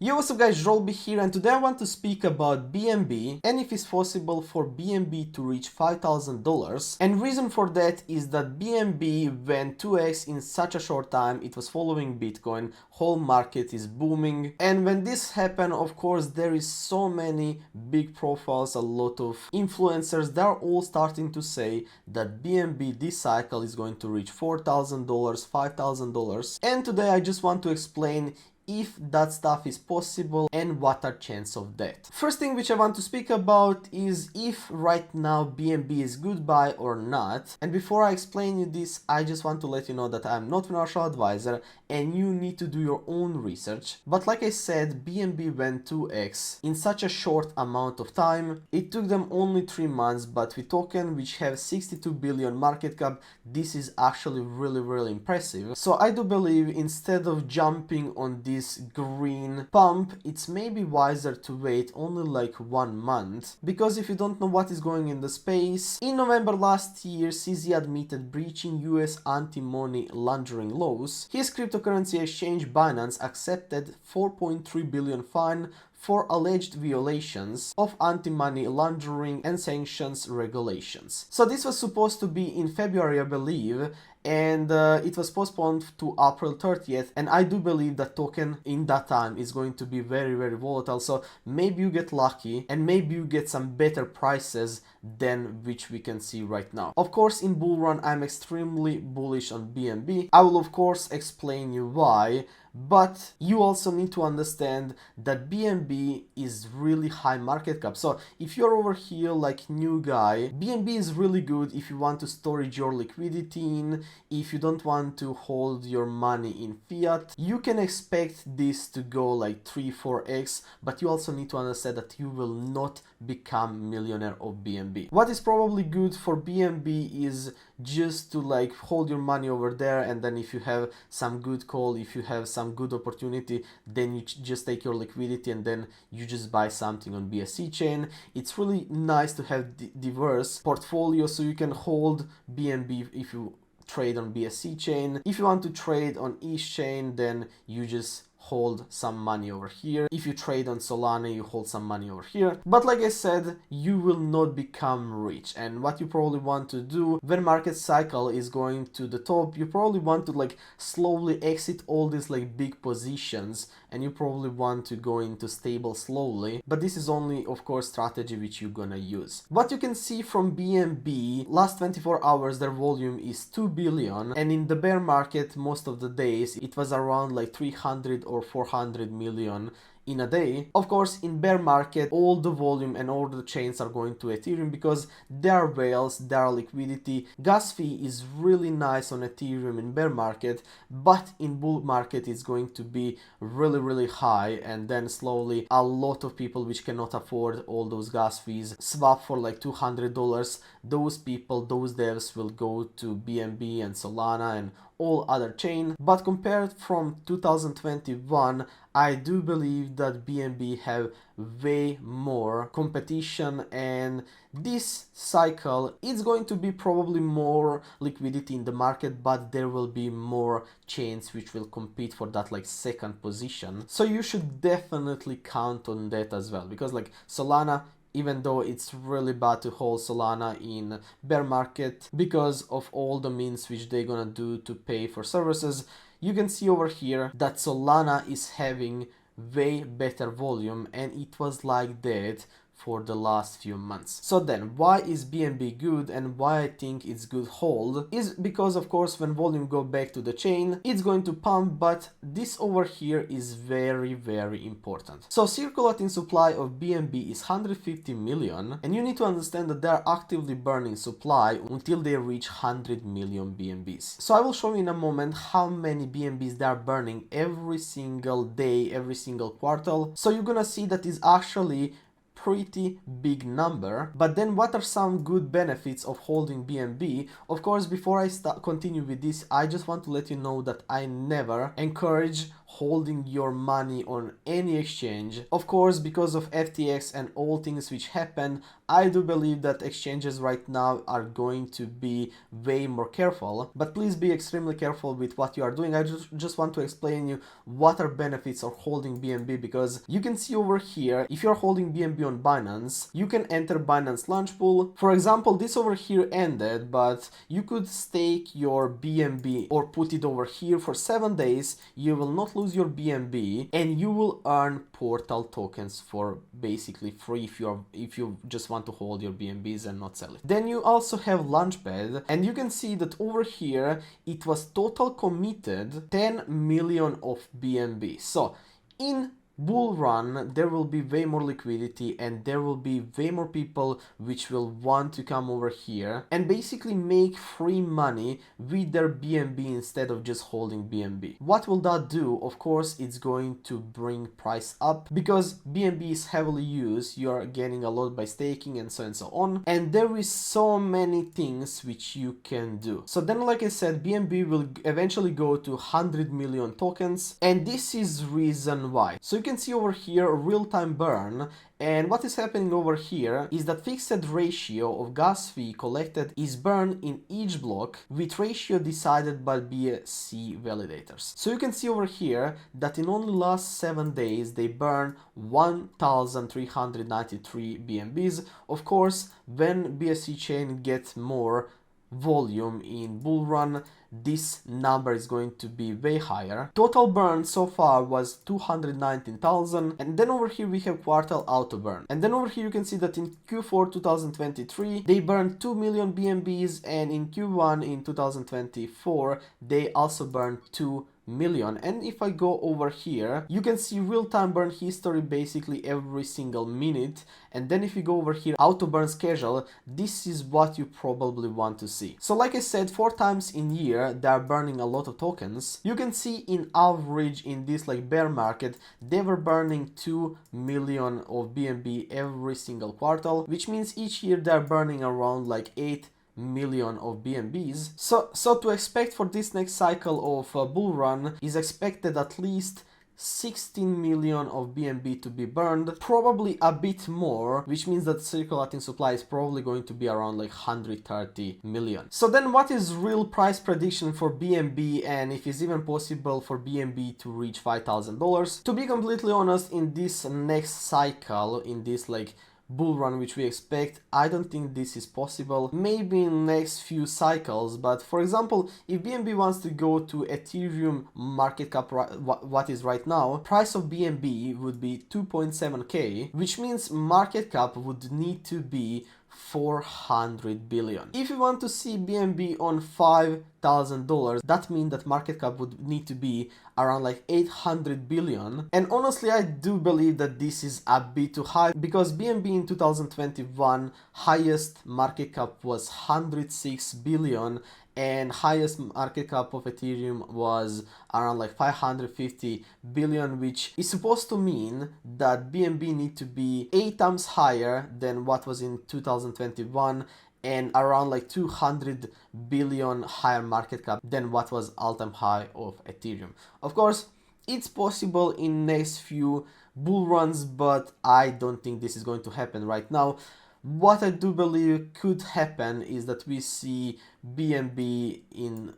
Yo, what's up guys, Drolby here, and today I want to speak about BNB and if it's possible for BNB to reach $5,000. And reason for that is that BNB went 2x in such a short time. It was following Bitcoin, whole market is booming, and when this happened, of course, there is so many big profiles, a lot of influencers, they're all starting to say that BNB this cycle is going to reach $4,000, $5,000. And today I just want to explain if that stuff is possible and what are chances of that. First thing which I want to speak about is if right now BNB is good buy or not. And before I explain you this, I just want to let you know that I'm not a financial advisor and you need to do your own research. But like I said, BNB went 2x in such a short amount of time. It took them only 3 months, but with token which have 62 billion market cap, this is actually really impressive. So I do believe instead of jumping on this green pump, it's maybe wiser to wait only like 1 month, because if you don't know what is going in the space, in November last year CZ admitted breaching US anti-money laundering laws. His cryptocurrency exchange Binance accepted 4.3 billion fine for alleged violations of anti-money laundering and sanctions regulations. So this was supposed to be in February, I believe, and it was postponed to April 30th, and I do believe that token in that time is going to be very volatile. So maybe you get lucky and maybe you get some better prices than which we can see right now. Of course, in bull run I'm extremely bullish on BNB. I will of course explain you why, but you also need to understand that BNB is really high market cap. So if you're over here like new guy, BNB is really good if you want to storage your liquidity in, if you don't want to hold your money in fiat. You can expect this to go like 3-4x, but you also need to understand that you will not become millionaire of BNB. What is probably good for BNB is just to like hold your money over there, and then if you have some good call, if you have some good opportunity, then you just take your liquidity and then you just buy something on BSC chain. It's really nice to have diverse portfolio, so you can hold BNB if you trade on BSC chain. If you want to trade on ETH chain, then you just hold some money over here. If you trade on Solana, you hold some money over here. But like I said, you will not become rich. And what you probably want to do when market cycle is going to the top, you probably want to like slowly exit all these like big positions, and you probably want to go into stable slowly. But this is only of course strategy which you're gonna use. What you can see from BNB, last 24 hours their volume is 2 billion, and in the bear market most of the days it was around like 300 or 400 million in a day. Of course, in bear market, all the volume and all the chains are going to Ethereum because there are whales, there are liquidity. Gas fee is really nice on Ethereum in bear market, but in bull market it's going to be really high, and then slowly a lot of people which cannot afford all those gas fees swap for like $200. Those people, those devs will go to BNB and Solana and all other chain. But compared from 2021, I do believe that BNB have way more competition, and this cycle it's going to be probably more liquidity in the market, but there will be more chains which will compete for that like second position. So you should definitely count on that as well, because like Solana, even though it's really bad to hold Solana in bear market because of all the means which they're gonna do to pay for services, you can see over here that Solana is having way better volume, and it was like that for the last few months. So then why is BNB good and why I think it's good hold is because of course when volume go back to the chain it's going to pump, but this over here is very important. So circulating supply of BNB is 150 million, and you need to understand that they are actively burning supply until they reach 100 million BNBs. So I will show you in a moment how many BNBs they are burning every single day, every single quarter. So you're gonna see that is actually pretty big number. But then what are some good benefits of holding BNB? Of course, before I continue with this, I just want to let you know that I never encourage holding your money on any exchange. Of course, because of FTX and all things which happen, I do believe that exchanges right now are going to be way more careful, but please be extremely careful with what you are doing. I just want to explain you what are benefits of holding BNB, because you can see over here, if you're holding BNB on Binance, you can enter Binance launch pool. For example, this over here ended, but you could stake your BNB or put it over here for 7 days. You will not lose your BNB and you will earn portal tokens for basically free if you just want to hold your BNBs and not sell it. Then you also have Launchpad, and you can see that over here it was total committed 10 million of BNB. So in bull run there will be way more liquidity and there will be way more people which will want to come over here and basically make free money with their BNB instead of just holding BNB. What will that do? Of course, it's going to bring price up because BNB is heavily used. You are gaining a lot by staking and so on, and there is so many things which you can do. So then, like I said, BNB will eventually go to 100 million tokens, and this is reason why. So you can see over here real-time burn, and what is happening over here is that fixed ratio of gas fee collected is burned in each block with ratio decided by BSC validators. So you can see over here that in only last 7 days they burn 1,393 BNBs. Of course, when BSC chain gets more volume in bull run, this number is going to be way higher. Total burn so far was 219,000, and then over here we have quartal auto burn, and then over here you can see that in Q4 2023 they burned 2 million BNBs, and in Q1 in 2024 they also burned 2 million. And if I go over here, you can see real-time burn history basically every single minute. And then if you go over here, auto burn schedule, this is what you probably want to see. So like I said, 4 times in year they are burning a lot of tokens. You can see in average in this like bear market they were burning 2 million of BNB every single quarter, which means each year they are burning around like 8 million of BNBs. So to expect for this next cycle of bull run is expected at least 16 million of BNB to be burned, probably a bit more, which means that circulating supply is probably going to be around like 130 million. So then what is real price prediction for BNB, and if it's even possible for BNB to reach $5,000? To be completely honest, in this next cycle, in this like bull run which we expect, I don't think this is possible. Maybe in next few cycles, but for example, if BNB wants to go to Ethereum market cap, what is right now, price of BNB would be 2.7k, which means market cap would need to be 400 billion. If you want to see BNB on $5,000, that means that market cap would need to be around like 800 billion. And honestly, I do believe that this is a bit too high, because BNB in 2021 highest market cap was 106 billion and highest market cap of Ethereum was around like 550 billion, which is supposed to mean that BNB need to be 8 times higher than what was in 2021 and around like 200 billion higher market cap than what was all-time high of Ethereum. Of course, it's possible in next few bull runs, but I don't think this is going to happen right now. What I do believe could happen is that we see BNB in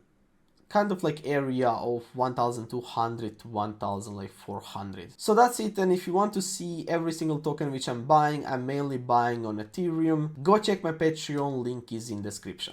kind of like area of 1,200 to 1,400. So that's it. And if you want to see every single token which I'm buying, I'm mainly buying on Ethereum. Go check my Patreon, link is in description.